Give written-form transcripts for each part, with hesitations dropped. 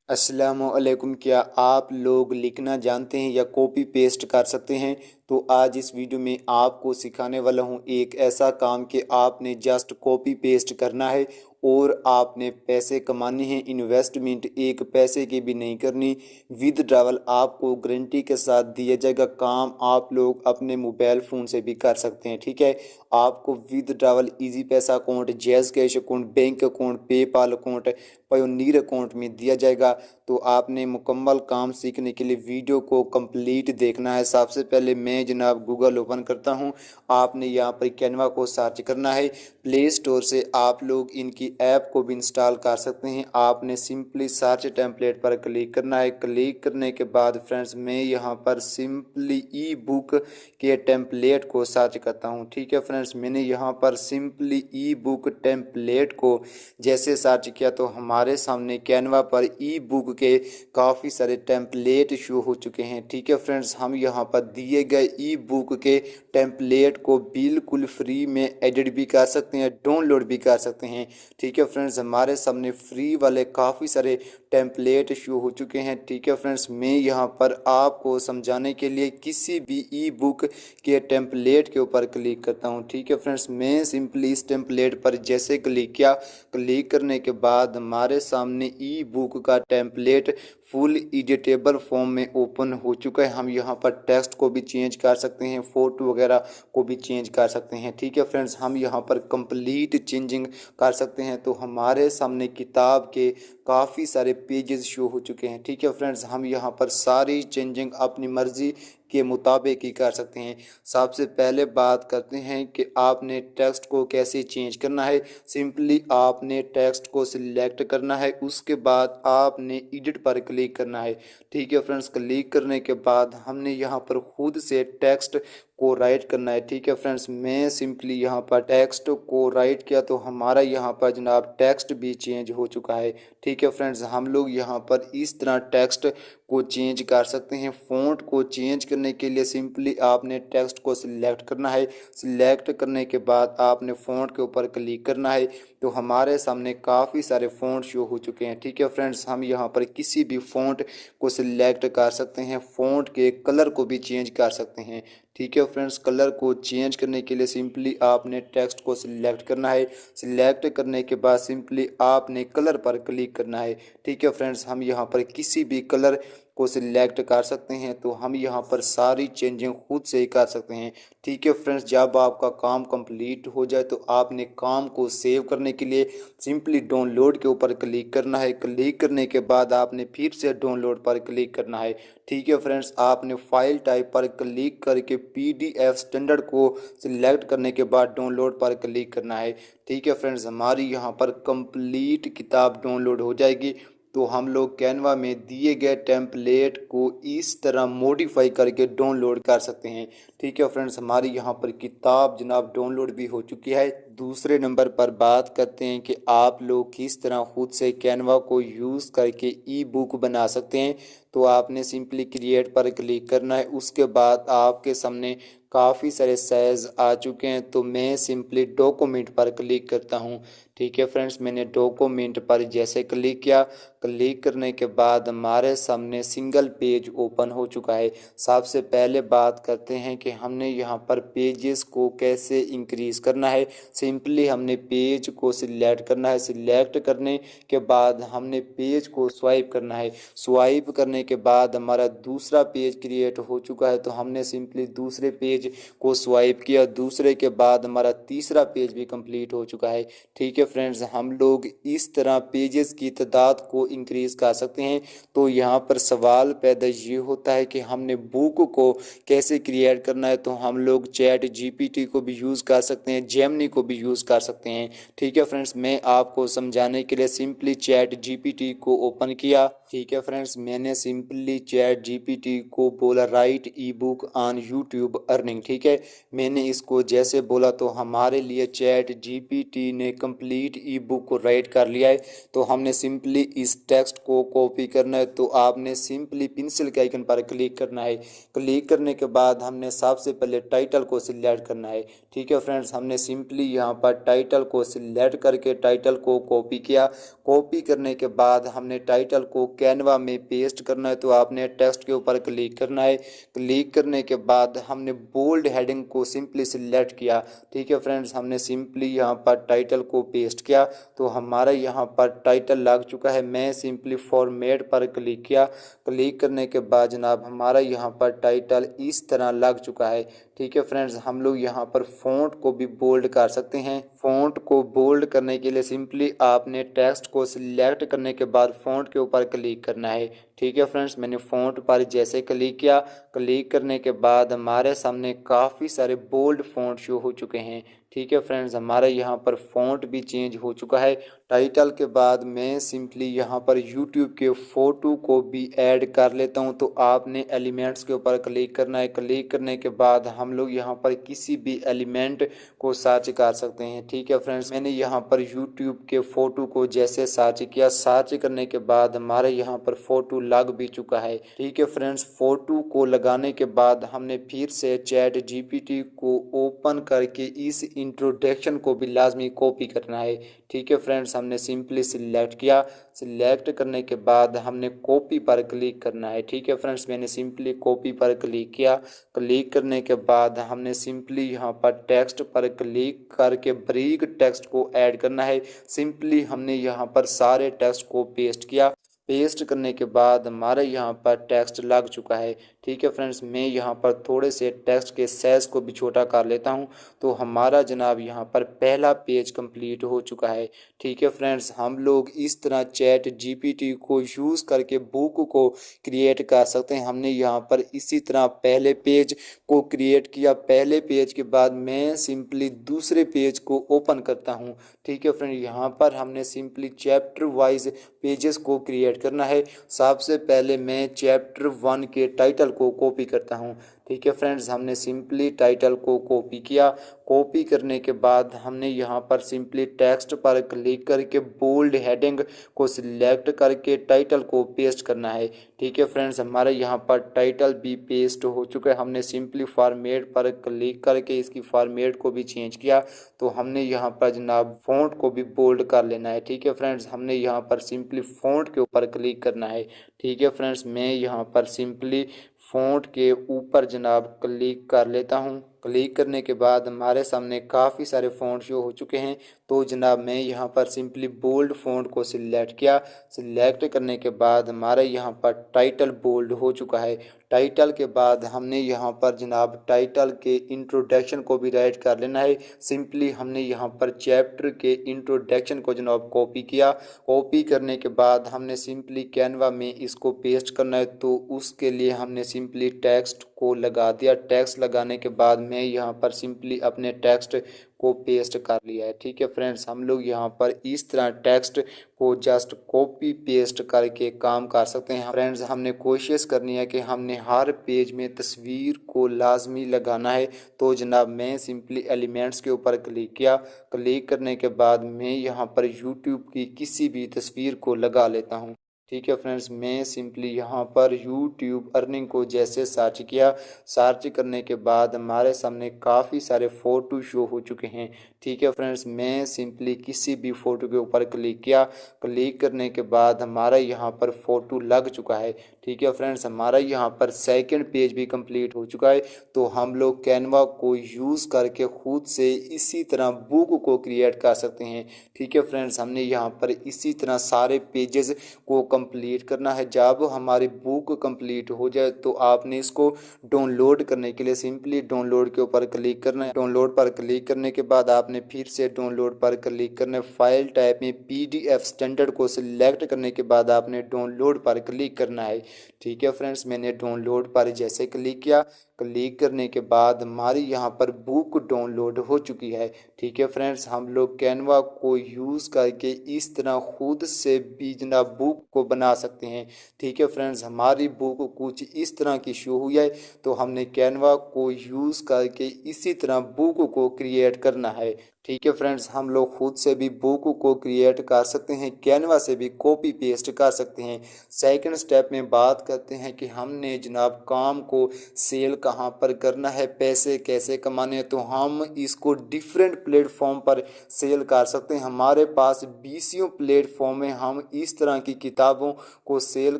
अस्सलामुअलैकुम। क्या आप लोग लिखना जानते हैं या कॉपी पेस्ट कर सकते हैं? तो आज इस वीडियो में आपको सिखाने वाला हूं एक ऐसा काम कि आपने जस्ट कॉपी पेस्ट करना है और आपने पैसे कमाने हैं। इन्वेस्टमेंट एक पैसे की भी नहीं करनी। विदड्रॉवल आपको गारंटी के साथ दिया जाएगा। काम आप लोग अपने मोबाइल फ़ोन से भी कर सकते हैं। ठीक है, आपको विदड्रॉवल इजी पैसा account, jazz cash account, bank account, PayPal account, pioneer account में दिया जाएगा। तो आपने मुकम्मल काम सीखने के लिए वीडियो को कंप्लीट देखना है। सबसे पहले मैं जनाब गूगल ओपन करता हूं। आपने यहां पर कैनवा को सर्च करना है। प्ले स्टोर से आप लोग इनकी ऐप को भी इंस्टॉल कर सकते हैं। आपने सिंपली सर्च टेम्पलेट पर क्लिक करना है। क्लिक करने के बाद फ्रेंड्स मैं यहां पर सिंपली ई बुक के टेम्पलेट को सर्च करता हूं। ठीक है फ्रेंड्स, मैंने यहां पर सिंपली ई बुक टेम्पलेट को जैसे सर्च किया तो हमारे सामने कैनवा पर ई बुक के काफ़ी सारे टेम्पलेट शो हो चुके हैं। ठीक है फ्रेंड्स, हम यहाँ पर दिए गए ई बुक के टेम्पलेट को बिल्कुल फ्री में एडिट भी कर सकते हैं, डाउनलोड भी कर सकते हैं। ठीक है फ्रेंड्स, हमारे सामने फ्री वाले काफ़ी सारे टेम्पलेट शो हो चुके हैं। ठीक है फ्रेंड्स, मैं यहाँ पर आपको समझाने के लिए किसी भी ई बुक के टेम्पलेट के ऊपर क्लिक करता हूँ। ठीक है फ्रेंड्स, मैं सिंपली इस टेम्पलेट पर जैसे क्लिक किया, क्लिक करने के बाद हमारे सामने ई बुक का टेम्पलेट फुल एडिटेबल फॉर्म में ओपन हो चुका है। हम यहाँ पर टेक्स्ट को भी चेंज कर सकते हैं, फ़ोटो वगैरह को भी चेंज कर सकते हैं। ठीक है फ्रेंड्स, हम यहाँ पर कंप्लीट चेंजिंग कर सकते हैं। तो हमारे सामने किताब के काफ़ी सारे पेजेस शो हो चुके हैं। ठीक है फ्रेंड्स, हम यहाँ पर सारी चेंजिंग अपनी मर्ज़ी के मुताबिक ही कर सकते हैं। सबसे पहले बात करते हैं कि आपने टेक्स्ट को कैसे चेंज करना है। सिंपली आपने टेक्स्ट को सिलेक्ट करना है, उसके बाद आपने एडिट पर क्लिक करना है। ठीक है फ्रेंड्स, क्लिक करने के बाद हमने यहाँ पर खुद से टेक्स्ट को राइट करना है। ठीक है फ्रेंड्स, मैं सिंपली यहाँ पर टेक्स्ट को राइट किया तो हमारा यहाँ पर जनाब टेक्स्ट भी चेंज हो चुका है। ठीक है फ्रेंड्स, हम लोग यहाँ पर इस तरह टेक्स्ट को चेंज कर सकते हैं। फ़ॉन्ट को चेंज करने के लिए सिंपली आपने टेक्स्ट को सिलेक्ट करना है। सिलेक्ट करने के बाद आपने फ़ॉन्ट के ऊपर क्लिक करना है तो हमारे सामने काफ़ी सारे फ़ॉन्ट शो हो चुके हैं। ठीक है फ्रेंड्स, हम यहाँ पर किसी भी फ़ॉन्ट को सिलेक्ट कर सकते हैं। फ़ॉन्ट के कलर को भी चेंज कर सकते हैं। ठीक है फ्रेंड्स, कलर को चेंज करने के लिए सिंपली आपने टेक्स्ट को सिलेक्ट करना है। सिलेक्ट करने के बाद सिंपली आपने कलर पर क्लिक करना है। ठीक है फ्रेंड्स, हम यहाँ पर किसी भी कलर को सिलेक्ट कर सकते हैं। तो हम यहाँ पर सारी चेंजिंग खुद से ही कर सकते हैं। ठीक है फ्रेंड्स, जब आपका काम कंप्लीट हो जाए तो आपने काम को सेव करने के लिए सिंपली डाउनलोड के ऊपर क्लिक करना है। क्लिक करने के बाद आपने फिर से डाउनलोड पर क्लिक करना है। ठीक है फ्रेंड्स, आपने फाइल टाइप पर क्लिक करके PDF स्टैंडर्ड को सिलेक्ट करने के बाद डाउनलोड पर क्लिक करना है। ठीक है फ्रेंड्स, हमारी यहाँ पर कंप्लीट किताब डाउनलोड हो जाएगी। तो हम लोग कैनवा में दिए गए टेम्पलेट को इस तरह मॉडिफाई करके डाउनलोड कर सकते हैं। ठीक है फ्रेंड्स, हमारी यहाँ पर किताब जनाब डाउनलोड भी हो चुकी है। दूसरे नंबर पर बात करते हैं कि आप लोग किस तरह खुद से कैनवा को यूज़ करके ई बुक बना सकते हैं। तो आपने सिंपली क्रिएट पर क्लिक करना है। उसके बाद आपके सामने काफ़ी सारे साइज़ आ चुके हैं। तो मैं सिंपली डॉक्यूमेंट पर क्लिक करता हूँ। ठीक है फ्रेंड्स, मैंने डॉक्यूमेंट पर जैसे क्लिक किया, क्लिक करने के बाद हमारे सामने सिंगल पेज ओपन हो चुका है। सबसे पहले बात करते हैं कि हमने यहाँ पर पेजेस को कैसे इंक्रीज़ करना है। सिंपली हमने पेज को सिलेक्ट करना है। सिलेक्ट करने के बाद हमने पेज को स्वाइप करना है। स्वाइप करने के बाद हमारा दूसरा पेज क्रिएट हो चुका है। तो हमने सिंपली दूसरे पेज को स्वाइप किया। दूसरे के बाद हमारा तीसरा पेज भी कंप्लीट हो चुका है। ठीक है फ्रेंड्स, हम लोग इस तरह पेजेस की तादाद को इंक्रीज़ कर सकते हैं। तो यहाँ पर सवाल पैदा ये होता है कि हमने बुक को कैसे क्रिएट करना है। तो हम लोग चैट GPT को भी यूज़ कर सकते हैं, जेमिनी को भी यूज़ कर सकते हैं। ठीक है फ्रेंड्स, मैं आपको समझाने के लिए सिंपली चैट GPT को ओपन किया। ठीक है फ्रेंड्स, मैंने सिंपली चैट GPT को बोला right E book on YouTube earning. ठीक है, मैंने इसको जैसे बोला तो हमारे लिए चैट GPT ने कंप्लीट ई बुक को राइट कर लिया है। तो हमने सिंपली इस टेक्स्ट को कॉपी करना है। तो आपने सिंपली पेंसिल के आइकन पर क्लिक करना है। क्लिक करने के बाद हमने सबसे पहले टाइटल को सिलेक्ट करना है। ठीक है फ्रेंड्स, हमने सिंपली यहाँ यहाँ पर टाइटल को सिलेक्ट करके टाइटल को कॉपी किया। कॉपी करने के बाद हमने टाइटल को कैनवा में पेस्ट करना है, तो आपने टेक्स्ट के ऊपर क्लिक करना है। क्लिक करने के बाद हमने बोल्ड हेडिंग को सिंपली सिलेक्ट किया। ठीक है फ्रेंड्स, हमने सिंपली यहाँ पर टाइटल को पेस्ट किया तो हमारा यहाँ पर टाइटल लग चुका है। मैं सिंपली फॉर्मेट पर क्लिक किया। क्लिक करने के बाद जनाब हमारा यहाँ पर टाइटल इस तरह लग चुका है। ठीक है फ्रेंड्स, हम लोग यहाँ पर फ़ॉन्ट को भी बोल्ड कर सकते हैं। फ़ॉन्ट को बोल्ड करने के लिए सिंपली आपने टेक्स्ट को सिलेक्ट करने के बाद फ़ॉन्ट के ऊपर क्लिक करना है। ठीक है फ्रेंड्स, मैंने फ़ॉन्ट पर जैसे क्लिक किया, क्लिक करने के बाद हमारे सामने काफ़ी सारे बोल्ड फ़ॉन्ट शो हो चुके हैं। ठीक है फ्रेंड्स, हमारा यहाँ पर फ़ॉन्ट भी चेंज हो चुका है। टाइटल के बाद मैं सिंपली यहाँ पर यूट्यूब के फ़ोटो को भी ऐड कर लेता हूँ, तो आपने एलिमेंट्स के ऊपर क्लिक करना है। क्लिक करने के बाद हम लोग यहाँ पर किसी भी एलिमेंट को सर्च कर सकते हैं। ठीक है फ्रेंड्स, मैंने यहाँ पर यूट्यूब के फ़ोटो को जैसे सर्च किया, सर्च करने के बाद हमारे यहाँ पर फ़ोटो लग भी चुका है। ठीक है फ्रेंड्स, फ़ोटो को लगाने के बाद हमने फिर से चैट जीपीटी को ओपन करके इस इंट्रोडक्शन को भी लाजमी कॉपी करना है। ठीक है फ्रेंड्स, हमने सिंपली सिलेक्ट किया। सिलेक्ट करने के बाद हमने कॉपी पर क्लिक करना है। ठीक है फ्रेंड्स, मैंने सिंपली कॉपी पर क्लिक किया। क्लिक करने के बाद हमने सिंपली यहाँ पर टेक्स्ट पर क्लिक करके ब्रीक टेक्स्ट को ऐड करना है। सिंपली हमने यहाँ पर सारे टेक्स्ट को पेस्ट किया। पेस्ट करने के बाद हमारे यहाँ पर टेक्स्ट लग चुका है। ठीक है फ्रेंड्स, मैं यहाँ पर थोड़े से टेक्स्ट के साइज को भी छोटा कर लेता हूँ, तो हमारा जनाब यहाँ पर पहला पेज कंप्लीट हो चुका है। ठीक है फ्रेंड्स, हम लोग इस तरह चैट जीपीटी को यूज़ करके बुक को क्रिएट कर सकते हैं। हमने यहाँ पर इसी तरह पहले पेज को क्रिएट किया। पहले पेज के बाद मैं सिंपली दूसरे पेज को ओपन करता हूँ। ठीक है फ्रेंड, यहाँ पर हमने सिंपली चैप्टर वाइज पेजेस को क्रिएट करना है। सबसे पहले मैं चैप्टर 1 के टाइटल को कॉपी करता हूँ। ठीक है फ्रेंड्स, हमने सिंपली टाइटल को कॉपी किया। कॉपी करने के बाद हमने यहाँ पर सिंपली टेक्स्ट पर क्लिक करके बोल्ड हेडिंग को सिलेक्ट करके टाइटल को पेस्ट करना है। ठीक है फ्रेंड्स, हमारे यहाँ पर टाइटल भी पेस्ट हो चुका है। हमने सिंपली फॉर्मेट पर क्लिक करके इसकी फॉर्मेट को भी चेंज किया, तो हमने यहाँ पर जनाब फ़ॉन्ट को भी बोल्ड कर लेना है। ठीक है फ्रेंड्स, हमने यहाँ पर सिंपली फ़ॉन्ट के ऊपर क्लिक करना है। ठीक है फ्रेंड्स, मैं यहाँ पर सिंपली फ़ॉन्ट के ऊपर जनाब क्लिक कर लेता हूँ। क्लिक करने के बाद हमारे सामने काफ़ी सारे फ़ॉन्ट शो हो चुके हैं, तो जनाब मैं यहाँ पर सिंपली बोल्ड फ़ॉन्ट को सिलेक्ट किया। सिलेक्ट करने के बाद हमारे यहाँ पर टाइटल बोल्ड हो चुका है। टाइटल के बाद हमने यहाँ पर जनाब टाइटल के इंट्रोडक्शन को भी राइट कर लेना है। सिंपली हमने यहाँ पर चैप्टर के इंट्रोडक्शन को जनाब कॉपी किया। कॉपी करने के बाद हमने सिंपली कैनवा में इसको पेस्ट करना है, तो उसके लिए हमने सिंपली टेक्स्ट को लगा दिया। टेक्स्ट लगाने के बाद मैं यहाँ पर सिंपली अपने टेक्स्ट को पेस्ट कर लिया है। ठीक है फ्रेंड्स, हम लोग यहाँ पर इस तरह टेक्स्ट को जस्ट कॉपी पेस्ट करके काम कर सकते हैं। फ्रेंड्स, हमने कोशिश करनी है कि हमने हर पेज में तस्वीर को लाजमी लगाना है। तो जनाब मैं सिंपली एलिमेंट्स के ऊपर क्लिक किया। क्लिक करने के बाद मैं यहाँ पर यूट्यूब की किसी भी तस्वीर को लगा लेता हूँ। ठीक है फ्रेंड्स, मैं सिंपली यहाँ पर यूट्यूब अर्निंग को जैसे सर्च किया, सर्च करने के बाद हमारे सामने काफ़ी सारे फ़ोटो शो हो चुके हैं। ठीक है फ्रेंड्स, मैं सिंपली किसी भी फ़ोटो के ऊपर क्लिक किया। क्लिक करने के बाद हमारा यहाँ पर फ़ोटो लग चुका है। ठीक है फ्रेंड्स, हमारा यहाँ पर सेकंड पेज भी कंप्लीट हो चुका है। तो हम लोग कैनवा को यूज़ करके खुद से इसी तरह बुक को क्रिएट कर सकते हैं। ठीक है फ्रेंड्स, हमने यहाँ पर इसी तरह सारे पेजेस को कंप्लीट करना है। जब हमारी बुक कंप्लीट हो जाए तो आपने इसको डाउनलोड करने के लिए सिंपली डाउनलोड के ऊपर क्लिक करना है। डाउनलोड पर क्लिक करने के बाद आपने फिर से डाउनलोड पर क्लिक करना है। फाइल टाइप में पीडीएफ स्टैंडर्ड को सिलेक्ट करने के बाद आपने डाउनलोड पर क्लिक करना है। ठीक है फ्रेंड्स, मैंने डाउनलोड पर जैसे क्लिक किया, क्लिक करने के बाद हमारी यहाँ पर बुक डाउनलोड हो चुकी है। ठीक है फ्रेंड्स, हम लोग कैनवा को यूज़ करके इस तरह खुद से भी जनाब बुक को बना सकते हैं। ठीक है फ्रेंड्स, हमारी बुक कुछ इस तरह की शो हुई है, तो हमने कैनवा को यूज़ करके इसी तरह बुक को क्रिएट करना है। ठीक है फ्रेंड्स, हम लोग खुद से भी बुक को क्रिएट कर सकते हैं, कैनवा से भी कॉपी पेस्ट कर सकते हैं। सेकंड स्टेप में बात करते हैं कि हमने जनाब काम को सेल कहाँ पर करना है, पैसे कैसे कमाने हैं। तो हम इसको डिफरेंट प्लेटफॉर्म पर सेल कर सकते हैं। हमारे पास 20 प्लेटफॉर्म है, हम इस तरह की किताबों को सेल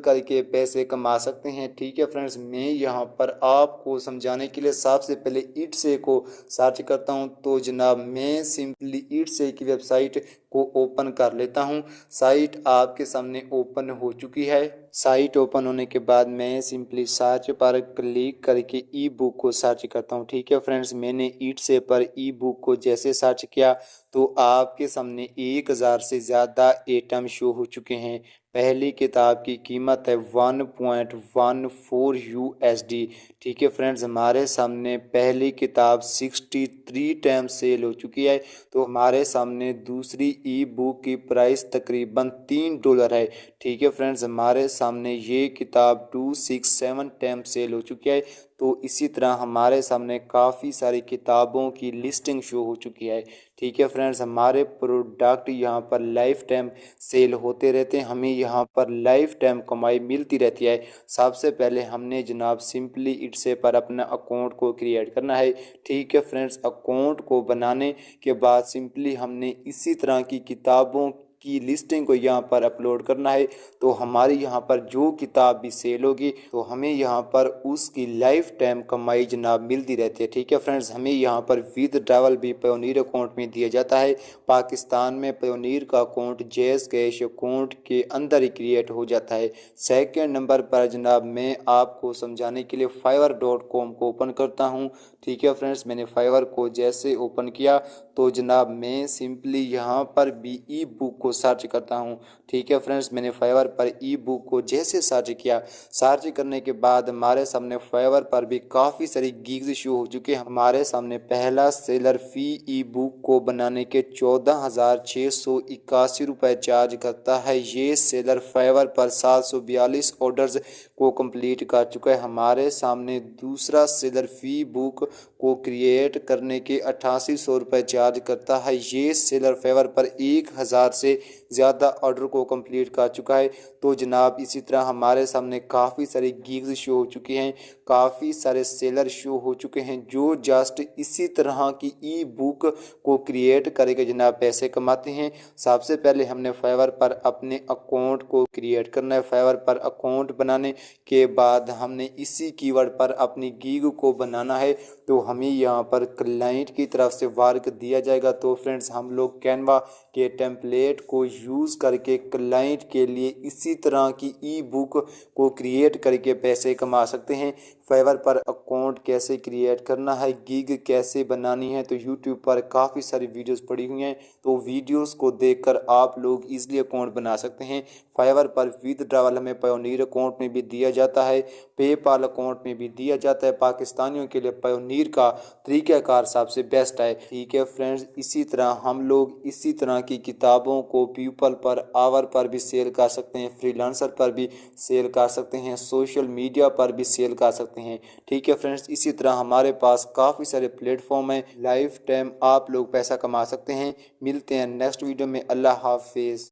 करके पैसे कमा सकते हैं। ठीक है फ्रेंड्स, मैं यहाँ पर आपको समझाने के लिए सबसे पहले इट से को सर्च करता हूँ। तो जनाब मैं सिंपली इट से की वेबसाइट को ओपन कर लेता हूँ। साइट आपके सामने ओपन हो चुकी है। साइट ओपन होने के बाद मैं सिंपली सर्च पर क्लिक करके ई बुक को सर्च करता हूँ। ठीक है फ्रेंड्स, मैंने इट से पर ई बुक को जैसे सर्च किया तो आपके सामने 1000 से ज़्यादा आइटम शो हो चुके हैं। पहली किताब की कीमत है 1.14 USD। ठीक है फ्रेंड्स, हमारे सामने पहली किताब 63 टाइम सेल हो चुकी है। तो हमारे सामने दूसरी ई बुक की प्राइस तकरीबन $3 है। ठीक है फ्रेंड्स, हमारे सामने ये किताब 267 टाइम सेल हो चुकी है। तो इसी तरह हमारे सामने काफ़ी सारी किताबों की लिस्टिंग शो हो चुकी है। ठीक है फ्रेंड्स, हमारे प्रोडक्ट यहाँ पर लाइफ टाइम सेल होते रहते हैं, हमें यहाँ पर लाइफ टाइम कमाई मिलती रहती है। सबसे पहले हमने जनाब सिंपली इट से पर अपना अकाउंट को क्रिएट करना है। ठीक है फ्रेंड्स, अकाउंट को बनाने के बाद सिंपली हमने इसी तरह की किताबों की लिस्टिंग को यहाँ पर अपलोड करना है। तो हमारी यहाँ पर जो किताब भी सेल होगी तो हमें यहाँ पर उसकी लाइफ टाइम कमाई जनाब मिलती रहती है। ठीक है फ्रेंड्स, हमें यहाँ पर विद ट्रैवल भी पयोनीर अकाउंट में दिया जाता है। पाकिस्तान में पयोनीर का अकाउंट जैज़ कैश अकाउंट के अंदर ही क्रिएट हो जाता है। सेकेंड नंबर पर जनाब मैं आपको समझाने के लिए fiverr.com को ओपन करता हूँ। ठीक है फ्रेंड्स, मैंने फाइवर को जैसे ओपन किया तो जनाब मैं सिंपली यहाँ पर भी ई बुक को सर्च करता हूँ। ठीक है फ्रेंड्स, मैंने फाइवर पर ई बुक को जैसे सर्च किया, सर्च करने के बाद हमारे सामने फाइवर पर भी काफ़ी सारी गिग्स शो हो चुके हैं। हमारे सामने पहला सेलर फी ई बुक को बनाने के 14,681 रुपये चार्ज करता है। ये सेलर फाइवर पर 742 ऑर्डर्स को कंप्लीट कर चुका है। हमारे सामने दूसरा सेलर फी बुक को क्रिएट करने के 8800 रुपये चार्ज करता है। ये सेलर फेवर पर 1000 से ज़्यादा ऑर्डर को कंप्लीट कर चुका है। तो जनाब इसी तरह हमारे सामने काफ़ी सारी गिग्स शो हो चुकी हैं, काफ़ी सारे सेलर शो हो चुके हैं जो जस्ट इसी तरह की ई बुक को क्रिएट करके जनाब पैसे कमाते हैं। सबसे पहले हमने फाइवर पर अपने अकाउंट को क्रिएट करना है। फाइवर पर अकाउंट बनाने के बाद हमने इसी कीवर्ड पर अपनी गिग को बनाना है। तो हमें यहाँ पर क्लाइंट की तरफ से वर्क दिया जाएगा। तो फ्रेंड्स, हम लोग कैनवा के टेम्पलेट को यूज़ करके क्लाइंट के लिए इसी तरह की ई बुक को क्रिएट करके पैसे कमा सकते हैं। फाइवर पर अकाउंट कैसे क्रिएट करना है, गिग कैसे बनानी है, तो यूट्यूब पर काफ़ी सारी वीडियोस पड़ी हुई हैं। तो वीडियोस को देखकर आप लोग इजीली अकाउंट बना सकते हैं। फाइवर पर विदड्रॉवल हमें पयोनीर अकाउंट में भी दिया जाता है, पेपाल अकाउंट में भी दिया जाता है। पाकिस्तानियों के लिए पयोनीर का तरीक़ाकार सबसे बेस्ट है। ठीक है फ्रेंड्स, इसी तरह हम लोग इसी तरह की किताबों को पीपल पर, आवर पर भी सेल कर सकते हैं, फ्रीलांसर पर भी सेल कर सकते हैं, सोशल मीडिया पर भी सेल कर सकते हैं। ठीक है फ्रेंड्स, इसी तरह हमारे पास काफ़ी सारे प्लेटफॉर्म हैं, लाइफ टाइम आप लोग पैसा कमा सकते हैं। मिलते हैं नेक्स्ट वीडियो में। अल्लाह हाफिज़।